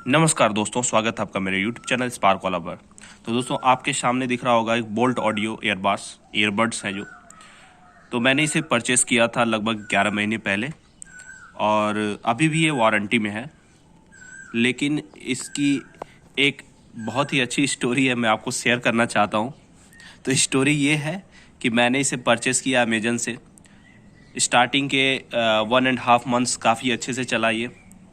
नमस्कार दोस्तों, स्वागत है आपका मेरे YouTube चैनल स्पार्क वाला पर। तो दोस्तों, आपके सामने दिख रहा होगा एक बोल्ट ऑडियो ईयरबड्स हैं जो। तो मैंने इसे परचेस किया था लगभग 11 महीने पहले और अभी भी ये वारंटी में है। लेकिन इसकी एक बहुत ही अच्छी स्टोरी है, मैं आपको शेयर करना चाहता हूँ। तो स्टोरी ये है कि मैंने इसे परचेस किया अमेजन से। स्टार्टिंग के 1.5 मंथ्स काफ़ी अच्छे से चला ये।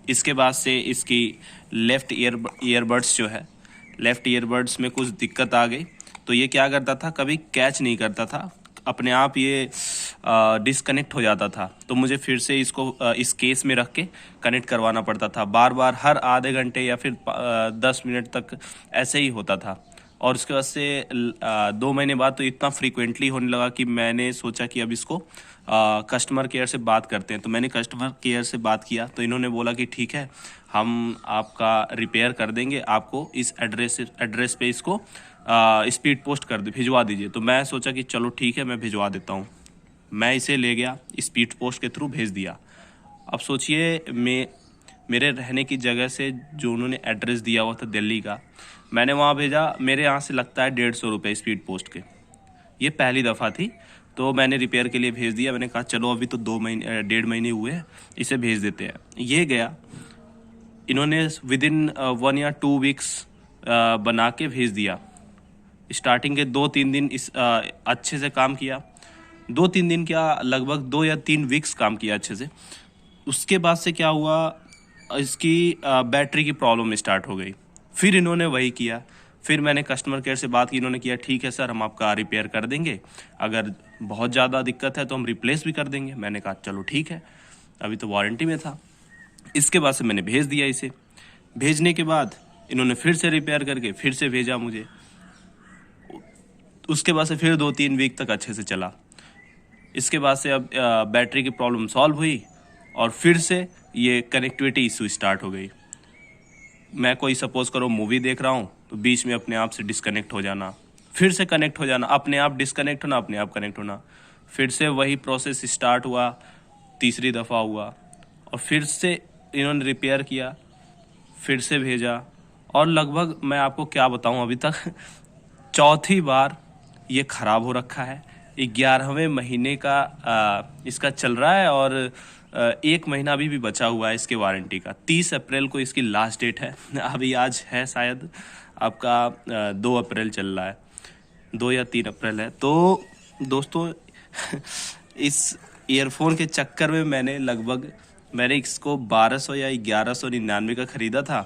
इसके बाद से इसकी लेफ़्ट ईयरबड्स में कुछ दिक्कत आ गई। तो ये क्या करता था, कभी कैच नहीं करता था, अपने आप ये डिसकनेक्ट हो जाता था। तो मुझे फिर से इसको इस केस में रख के कनेक्ट करवाना पड़ता था, बार बार हर आधे घंटे या फिर 10 मिनट तक ऐसे ही होता था। और उसके बाद से 2 महीने बाद तो इतना फ्रीक्वेंटली होने लगा कि मैंने सोचा कि अब इसको कस्टमर केयर से बात करते हैं। तो मैंने कस्टमर केयर से बात किया तो इन्होंने बोला कि ठीक है, हम आपका रिपेयर कर देंगे, आपको इस एड्रेस पे इसको स्पीड पोस्ट कर भिजवा दीजिए। तो मैं सोचा कि चलो ठीक है, मैं भिजवा देता हूँ। मैं इसे ले गया, स्पीड पोस्ट के थ्रू भेज दिया। अब सोचिए, मेरे रहने की जगह से जो उन्होंने एड्रेस दिया हुआ था दिल्ली का, मैंने वहाँ भेजा। मेरे यहाँ से लगता है 150 रुपये स्पीड पोस्ट के। ये पहली दफ़ा थी। तो मैंने रिपेयर के लिए भेज दिया। मैंने कहा चलो अभी तो 1.5 महीने हुए हैं, इसे भेज देते हैं। ये गया, इन्होंने विदिन 1 या 2 वीक्स बना के भेज दिया। स्टार्टिंग के 2-3 दिन अच्छे से काम किया। 2-3 दिन क्या, लगभग 2 या 3 वीक्स काम किया अच्छे से। उसके बाद से क्या हुआ, इसकी बैटरी की प्रॉब्लम स्टार्ट हो गई। फिर इन्होंने वही किया। फिर मैंने कस्टमर केयर से बात की, इन्होंने किया ठीक है सर, हम आपका रिपेयर कर देंगे, अगर बहुत ज़्यादा दिक्कत है तो हम रिप्लेस भी कर देंगे। मैंने कहा चलो ठीक है, अभी तो वारंटी में था। इसके बाद से मैंने भेज दिया इसे। भेजने के बाद इन्होंने फिर से रिपेयर करके फिर से भेजा मुझे। उसके बाद से फिर 2-3 वीक तक अच्छे से चला। इसके बाद से अब बैटरी की प्रॉब्लम सॉल्व हुई और फिर से ये कनेक्टिविटी इशू स्टार्ट हो गई। मैं कोई सपोज करो मूवी देख रहा हूँ तो बीच में अपने आप से डिस्कनेक्ट हो जाना, फिर से कनेक्ट हो जाना, अपने आप डिस्कनेक्ट होना, अपने आप कनेक्ट होना। फिर से वही प्रोसेस स्टार्ट हुआ, तीसरी दफ़ा हुआ और फिर से इन्होंने रिपेयर किया, फिर से भेजा। और लगभग मैं आपको क्या बताऊँ, अभी तक चौथी बार ये ख़राब हो रखा है। 11वें महीने का इसका चल रहा है और 1 महीना अभी भी बचा हुआ है इसके वारंटी का। 30 अप्रैल को इसकी लास्ट डेट है। अभी आज है शायद आपका 2 अप्रैल चल रहा है, 2 या 3 अप्रैल है। तो दोस्तों इस ईयरफोन के चक्कर में मैंने इसको 1200 या 1199 का ख़रीदा था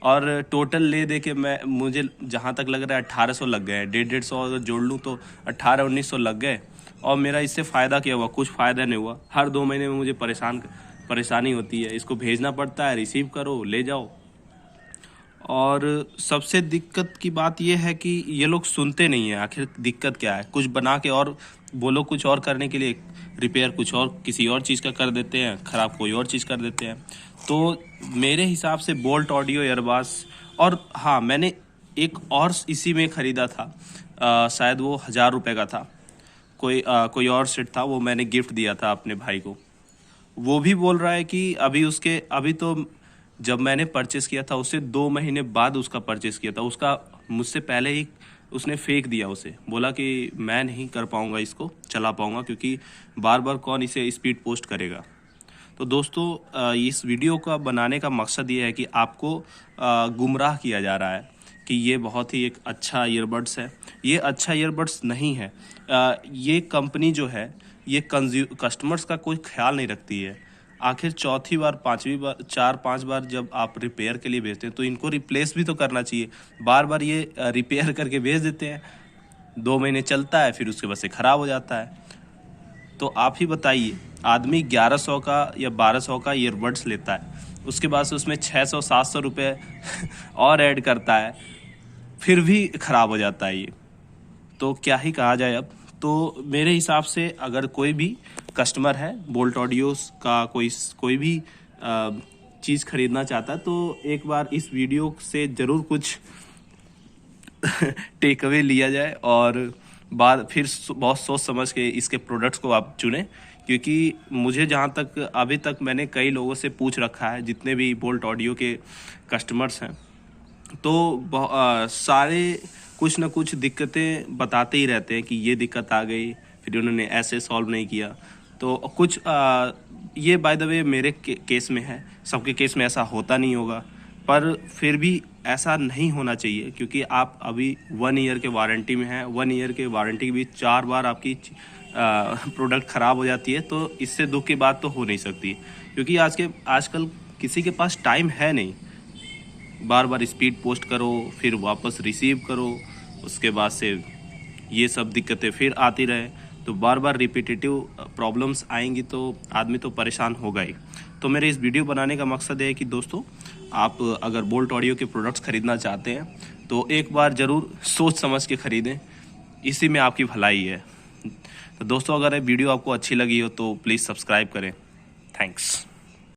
और टोटल ले दे के मुझे जहाँ तक लग रहा है 1800 लग गए। 150 अगर जोड़ लूँ तो 1800-1900 लग गए। और मेरा इससे फ़ायदा क्या हुआ? कुछ फ़ायदा नहीं हुआ। हर 2 महीने में मुझे परेशानी होती है, इसको भेजना पड़ता है, रिसीव करो, ले जाओ। और सबसे दिक्कत की बात यह है कि ये लोग सुनते नहीं हैं। आखिर दिक्कत क्या है? कुछ बना के और बोलो कुछ और करने के लिए, रिपेयर कुछ और किसी और चीज़ का कर देते हैं, ख़राब कोई और चीज़ कर देते हैं। तो मेरे हिसाब से बोल्ट ऑडियो ईयरबड्स। और हाँ, मैंने एक और इसी में ख़रीदा था, शायद वो 1000 रुपये का था। कोई और सेट था, वो मैंने गिफ्ट दिया था अपने भाई को। वो भी बोल रहा है कि अभी तो जब मैंने परचेस किया था उससे 2 महीने बाद उसका परचेस किया था, उसका मुझसे पहले ही उसने फेंक दिया। उसे बोला कि मैं नहीं कर पाऊँगा, इसको चला पाऊँगा, क्योंकि बार बार कौन इसे स्पीड पोस्ट करेगा। तो दोस्तों, इस वीडियो का बनाने का मकसद ये है कि आपको गुमराह किया जा रहा है कि ये बहुत ही एक अच्छा ईयरबड्स है। ये अच्छा ईयरबड्स नहीं है। ये कंपनी जो है ये कस्टमर्स का कोई ख्याल नहीं रखती है। आखिर चौथी बार, पांचवी बार, 4-5 बार जब आप रिपेयर के लिए भेजते हैं तो इनको रिप्लेस भी तो करना चाहिए। बार बार ये रिपेयर करके भेज देते हैं, 2 महीने चलता है, फिर उसके बाद से ख़राब हो जाता है। तो आप ही बताइए, आदमी 1100 का या 1200 का ईयरबड्स लेता है, उसके बाद से उसमें 600-700 रुपये और ऐड करता है, फिर भी ख़राब हो जाता है ये। तो क्या ही कहा जाए अब। तो मेरे हिसाब से अगर कोई भी कस्टमर है बोल्ट ऑडियोस का, कोई भी चीज़ ख़रीदना चाहता है, तो एक बार इस वीडियो से ज़रूर कुछ टेक अवे लिया जाए और बाद फिर बहुत सोच समझ के इसके प्रोडक्ट्स को आप चुनें, क्योंकि मुझे जहाँ तक अभी तक मैंने कई लोगों से पूछ रखा है, जितने भी बोल्ट ऑडियो के कस्टमर्स हैं, तो सारे कुछ ना कुछ दिक्कतें बताते ही रहते हैं कि ये दिक्कत आ गई, फिर उन्होंने ऐसे सॉल्व नहीं किया। तो कुछ ये बाय द वे मेरे केस में है, सबके केस में ऐसा होता नहीं होगा, पर फिर भी ऐसा नहीं होना चाहिए, क्योंकि आप अभी 1 ईयर के वारंटी में हैं। 1 ईयर के वारंटी के बीच 4 बार आपकी प्रोडक्ट ख़राब हो जाती है, तो इससे दुख की बात तो हो नहीं सकती, क्योंकि आजकल किसी के पास टाइम है नहीं। बार बार स्पीड पोस्ट करो, फिर वापस रिसीव करो, उसके बाद से ये सब दिक्कतें फिर आती रहे, तो बार बार रिपीटेटिव प्रॉब्लम्स आएंगी तो आदमी तो परेशान होगा ही। तो मेरे इस वीडियो बनाने का मकसद है कि दोस्तों, आप अगर बोल्ट ऑडियो के प्रोडक्ट्स ख़रीदना चाहते हैं तो एक बार ज़रूर सोच समझ के ख़रीदें, इसी में आपकी भलाई है। तो दोस्तों, अगर ये वीडियो आपको अच्छी लगी हो तो प्लीज़ सब्सक्राइब करें। थैंक्स।